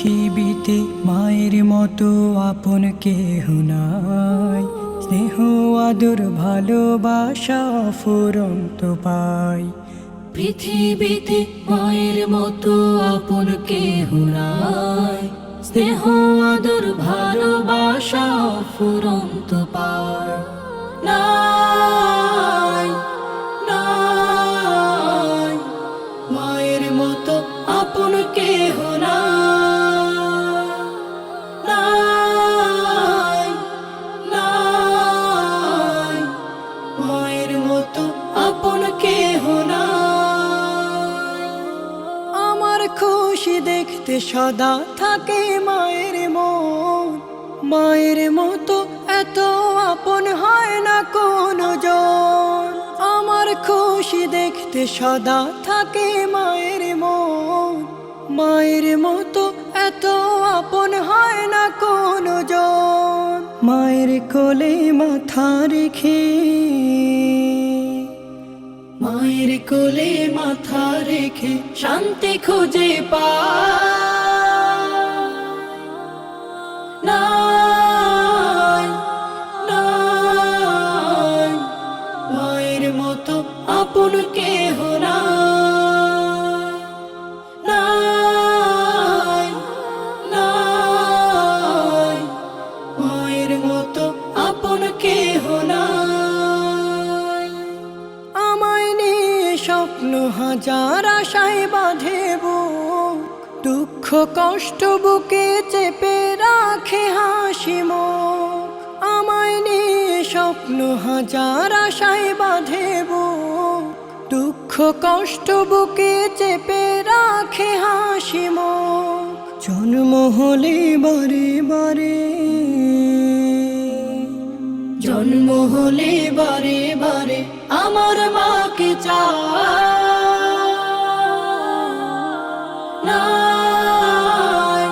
পৃথিবীতে মায়ের মতো আপন কেহ নাই, স্নেহ আদর ভালোবাসা ফুরন্ত পাই। পৃথিবীতে মায়ের মতো আপন কেহ নাই, স্নেহ আদর ভালোবাসা ফুরন্ত পায়। নাই নাই মায়ের মতো আপন কেহ নাই, নাই মায়ের মতো আপন কেহ নাই। আমার খুশি দেখতে সদা থাকে মায়ের মন, মায়ের মতো এত আপন হয় না কোনো জন। আমার খুশি দেখতে সদা থাকে মায়ের মন, মায়ের মতো এত আপন হয় না কোনো জন। মায়ের কোলে মাথা রেখে, মায়ের কোলে মাথা রেখে শান্তি খুঁজে পায়। নাই নাই মায়ের মতো আপন কেহ নাই, নাই নাই মায়ের মতো আপন কেহ নাই। আমায় নিয়ে স্বপ্ন হাজার আশায় বাঁধে বুক, দুঃখ কষ্ট বুকে চেপে রাখে হাসি মুখ। আমায় নিয়ে স্বপ্ন হাজার আশায় বাঁধে বুক, দুঃখ কষ্ট বুকে চেপে রাখে হাসি মুখ। জন্ম হলে বারে বারে, জন্ম হলে বারে বারে আমার মাকে চাই। নাই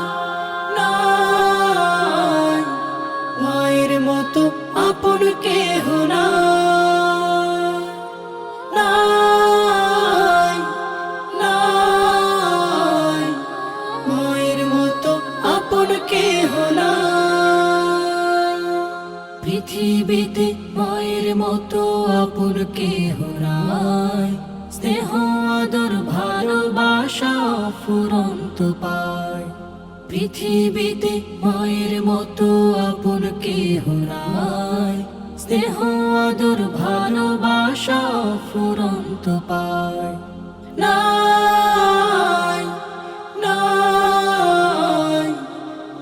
নাই মায়ের মতো আপন কেহ নাই, নাই নাই মায়ের মতো আপন কেহ নাই। পৃথিবীতে মায়ের মতো আপন কেহ নাই, স্নেহ আদর ভালোবাসা ফুরন্ত পায়। পৃথিবীতে মায়ের মতো আপন কেহ নাই, স্নেহ আদর ভালোবাসা ফুরন্ত পায়। নাই নাই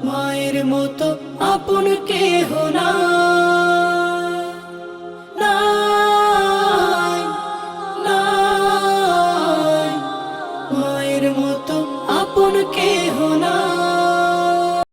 মায়ের মতো আপন কেহ নাই, নাই নাই মায়ের